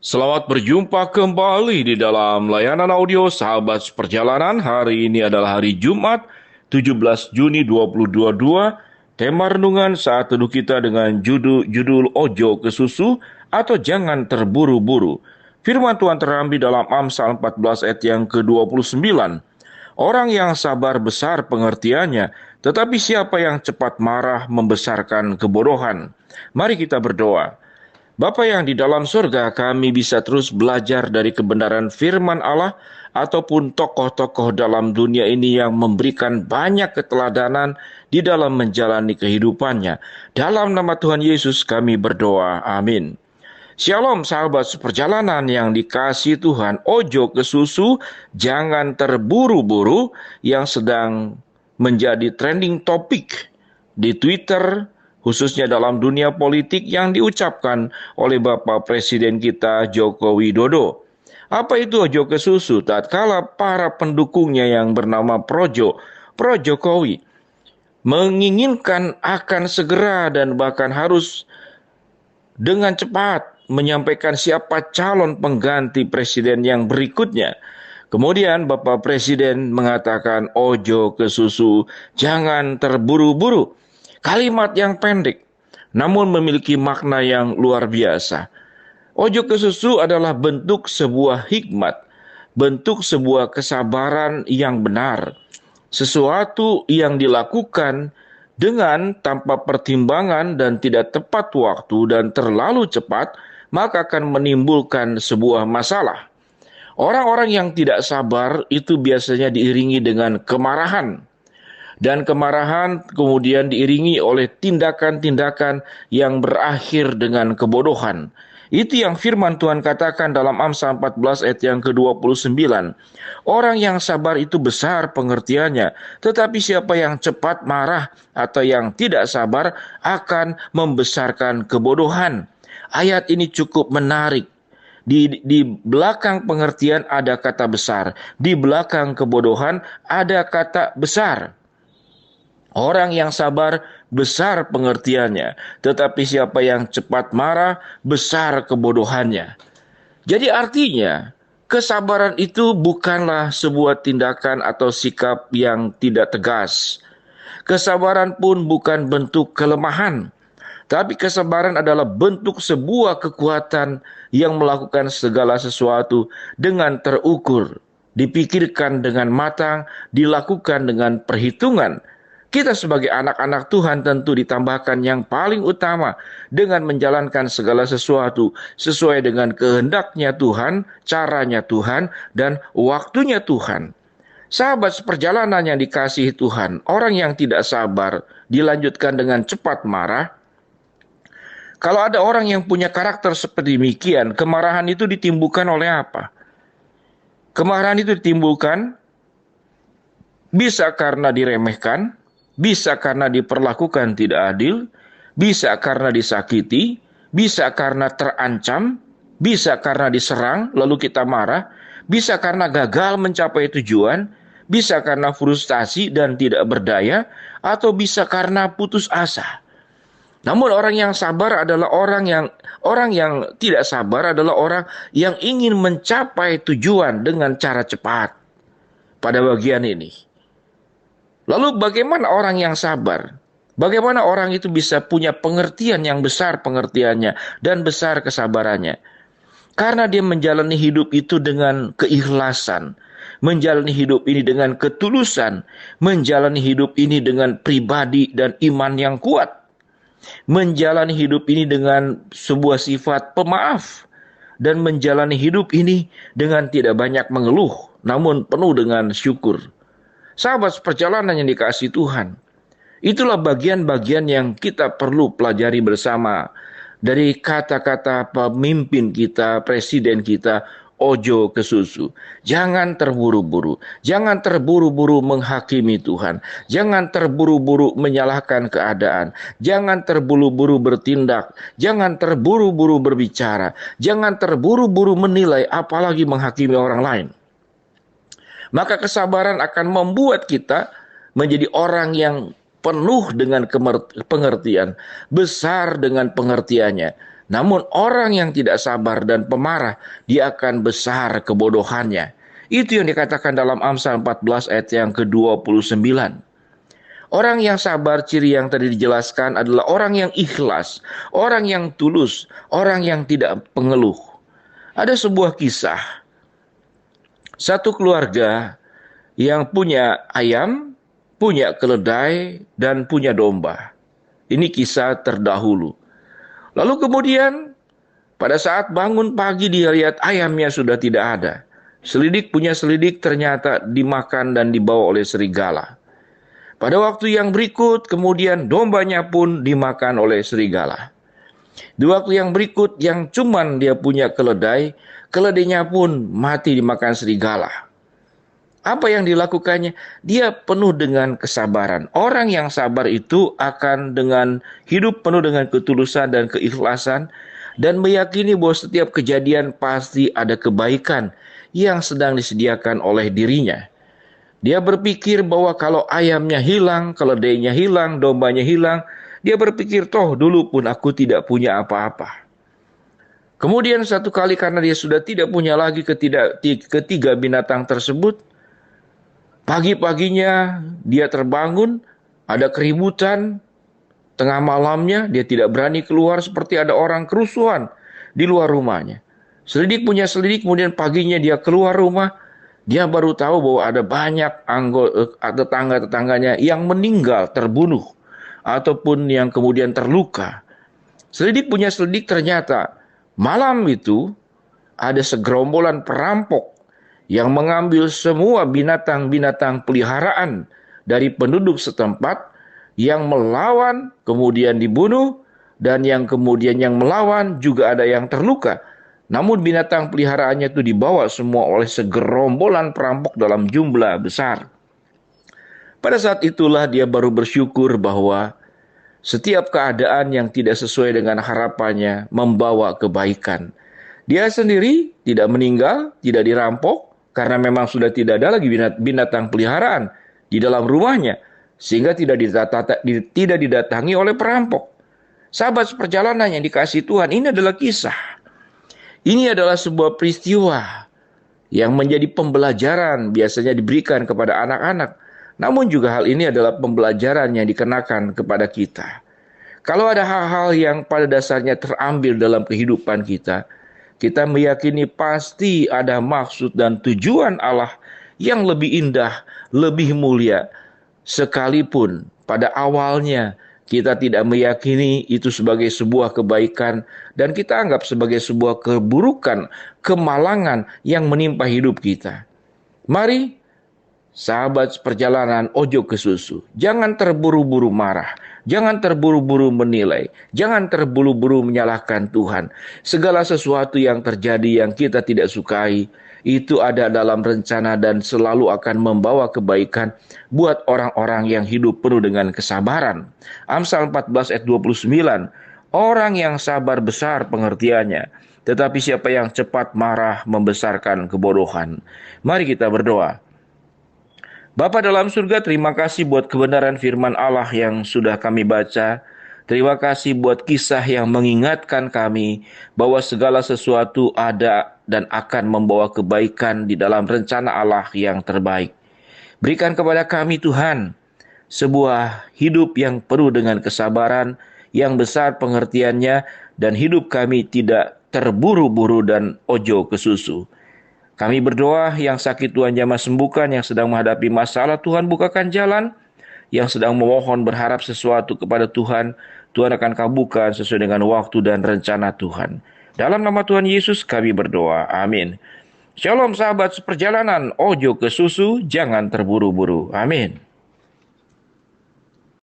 Selamat berjumpa kembali di dalam layanan audio Sahabat Perjalanan. Hari ini adalah hari Jumat, 17 Juni 2022. Tema renungan saat teduh kita dengan judul Ojo ke Susu atau Jangan Terburu-buru. Firman Tuhan terambil dalam Amsal 14 ayat yang ke-29. Orang yang sabar besar pengertiannya, tetapi siapa yang cepat marah membesarkan kebodohan. Mari kita berdoa. Bapa yang di dalam surga, kami bisa terus belajar dari kebenaran firman Allah ataupun tokoh-tokoh dalam dunia ini yang memberikan banyak keteladanan di dalam menjalani kehidupannya. Dalam nama Tuhan Yesus kami berdoa. Amin. Shalom sahabat seperjalanan yang dikasihi Tuhan. Ojo ke susu, jangan terburu-buru yang sedang menjadi trending topik di Twitter, khususnya dalam dunia politik yang diucapkan oleh Bapak Presiden kita Joko Widodo. Apa itu ojo ke susu? Tatkala para pendukungnya yang bernama Pro Jokowi, menginginkan akan segera dan bahkan harus dengan cepat menyampaikan siapa calon pengganti presiden yang berikutnya. Kemudian Bapak Presiden mengatakan ojo ke susu, jangan terburu-buru. Kalimat yang pendek, namun memiliki makna yang luar biasa. Ojo ke susu adalah bentuk sebuah hikmat, bentuk sebuah kesabaran yang benar. Sesuatu yang dilakukan dengan tanpa pertimbangan dan tidak tepat waktu dan terlalu cepat, maka akan menimbulkan sebuah masalah. Orang-orang yang tidak sabar itu biasanya diiringi dengan kemarahan. Dan kemarahan kemudian diiringi oleh tindakan-tindakan yang berakhir dengan kebodohan. Itu yang firman Tuhan katakan dalam Amsal 14 ayat yang ke-29. Orang yang sabar itu besar pengertiannya, tetapi siapa yang cepat marah atau yang tidak sabar akan membesarkan kebodohan. Ayat ini cukup menarik. Di belakang pengertian ada kata besar, di belakang kebodohan ada kata besar. Orang yang sabar besar pengertiannya, tetapi siapa yang cepat marah besar kebodohannya. Jadi artinya, kesabaran itu bukanlah sebuah tindakan atau sikap yang tidak tegas. Kesabaran pun bukan bentuk kelemahan, tapi kesabaran adalah bentuk sebuah kekuatan yang melakukan segala sesuatu dengan terukur, dipikirkan dengan matang, dilakukan dengan perhitungan. Kita sebagai anak-anak Tuhan tentu ditambahkan yang paling utama dengan menjalankan segala sesuatu sesuai dengan kehendaknya Tuhan, caranya Tuhan, dan waktunya Tuhan. Sahabat seperjalanan yang dikasihi Tuhan, orang yang tidak sabar dilanjutkan dengan cepat marah. Kalau ada orang yang punya karakter seperti demikian, kemarahan itu ditimbulkan oleh apa? Kemarahan itu ditimbulkan bisa karena diremehkan, bisa karena diperlakukan tidak adil, bisa karena disakiti, bisa karena terancam, bisa karena diserang lalu kita marah, bisa karena gagal mencapai tujuan, bisa karena frustasi dan tidak berdaya, atau bisa karena putus asa. Namun orang yang sabar adalah orang yang tidak sabar adalah orang yang ingin mencapai tujuan dengan cara cepat. Pada bagian ini. Lalu bagaimana orang yang sabar? Bagaimana orang itu bisa punya pengertian yang besar pengertiannya dan besar kesabarannya? Karena dia menjalani hidup itu dengan keikhlasan, menjalani hidup ini dengan ketulusan, menjalani hidup ini dengan pribadi dan iman yang kuat, menjalani hidup ini dengan sebuah sifat pemaaf, dan menjalani hidup ini dengan tidak banyak mengeluh, namun penuh dengan syukur. Sahabat perjalanan yang dikasihi Tuhan, itulah bagian-bagian yang kita perlu pelajari bersama dari kata-kata pemimpin kita, presiden kita, ojo ke susu. Jangan terburu-buru. Jangan terburu-buru menghakimi Tuhan. Jangan terburu-buru menyalahkan keadaan. Jangan terburu-buru bertindak. Jangan terburu-buru berbicara. Jangan terburu-buru menilai, apalagi menghakimi orang lain. Maka kesabaran akan membuat kita menjadi orang yang penuh dengan pengertian, besar dengan pengertiannya. Namun orang yang tidak sabar dan pemarah, dia akan besar kebodohannya. Itu yang dikatakan dalam Amsal 14 ayat yang ke-29. Orang yang sabar, ciri yang tadi dijelaskan adalah orang yang ikhlas, orang yang tulus, orang yang tidak pengeluh. Ada sebuah kisah, satu keluarga yang punya ayam, punya keledai, dan punya domba. Ini kisah terdahulu. Lalu kemudian pada saat bangun pagi dia lihat ayamnya sudah tidak ada. Selidik punya selidik ternyata dimakan dan dibawa oleh serigala. Pada waktu yang berikut kemudian dombanya pun dimakan oleh serigala. Di waktu yang berikut yang cuman dia punya keledai, keledainya pun mati dimakan serigala. Apa yang dilakukannya? Dia penuh dengan kesabaran. Orang yang sabar itu akan dengan hidup penuh dengan ketulusan dan keikhlasan dan meyakini bahwa setiap kejadian pasti ada kebaikan yang sedang disediakan oleh dirinya. Dia berpikir bahwa kalau ayamnya hilang, keledainya hilang, dombanya hilang, dia berpikir toh dulu pun aku tidak punya apa-apa. Kemudian satu kali karena dia sudah tidak punya lagi ketiga binatang tersebut, pagi-paginya dia terbangun, ada keributan, tengah malamnya dia tidak berani keluar seperti ada orang kerusuhan di luar rumahnya. Selidik punya selidik, kemudian paginya dia keluar rumah, dia baru tahu bahwa ada banyak tetangga-tetangganya yang meninggal, terbunuh, ataupun yang kemudian terluka. Selidik punya selidik ternyata malam itu ada segerombolan perampok yang mengambil semua binatang-binatang peliharaan dari penduduk setempat yang melawan kemudian dibunuh dan yang kemudian yang melawan juga ada yang terluka. Namun binatang peliharaannya itu dibawa semua oleh segerombolan perampok dalam jumlah besar. Pada saat itulah dia baru bersyukur bahwa setiap keadaan yang tidak sesuai dengan harapannya membawa kebaikan. Dia sendiri tidak meninggal, tidak dirampok, karena memang sudah tidak ada lagi binatang peliharaan di dalam rumahnya, sehingga tidak didatangi oleh perampok. Sahabat seperjalanan yang dikasihi Tuhan, ini adalah kisah. Ini adalah sebuah peristiwa yang menjadi pembelajaran biasanya diberikan kepada anak-anak. Namun juga hal ini adalah pembelajaran yang dikenakan kepada kita. Kalau ada hal-hal yang pada dasarnya terambil dalam kehidupan kita, kita meyakini pasti ada maksud dan tujuan Allah yang lebih indah, lebih mulia. Sekalipun pada awalnya kita tidak meyakini itu sebagai sebuah kebaikan dan kita anggap sebagai sebuah keburukan, kemalangan yang menimpa hidup kita. Mari, sahabat perjalanan ojo ke susu, jangan terburu-buru marah, jangan terburu-buru menilai, jangan terburu-buru menyalahkan Tuhan. Segala sesuatu yang terjadi yang kita tidak sukai, itu ada dalam rencana dan selalu akan membawa kebaikan buat orang-orang yang hidup penuh dengan kesabaran. Amsal 14 ayat 29, orang yang sabar besar pengertiannya, tetapi siapa yang cepat marah membesarkan kebodohan. Mari kita berdoa. Bapa dalam surga, terima kasih buat kebenaran firman Allah yang sudah kami baca. Terima kasih buat kisah yang mengingatkan kami bahwa segala sesuatu ada dan akan membawa kebaikan di dalam rencana Allah yang terbaik. Berikan kepada kami Tuhan sebuah hidup yang penuh dengan kesabaran, yang besar pengertiannya, dan hidup kami tidak terburu-buru dan ojo ke susu. Kami berdoa yang sakit Tuhan jamah sembuhkan, yang sedang menghadapi masalah Tuhan bukakan jalan, yang sedang memohon berharap sesuatu kepada Tuhan, Tuhan akan kabulkan sesuai dengan waktu dan rencana Tuhan. Dalam nama Tuhan Yesus kami berdoa. Amin. Shalom sahabat seperjalanan, ojo ke susu, jangan terburu-buru. Amin.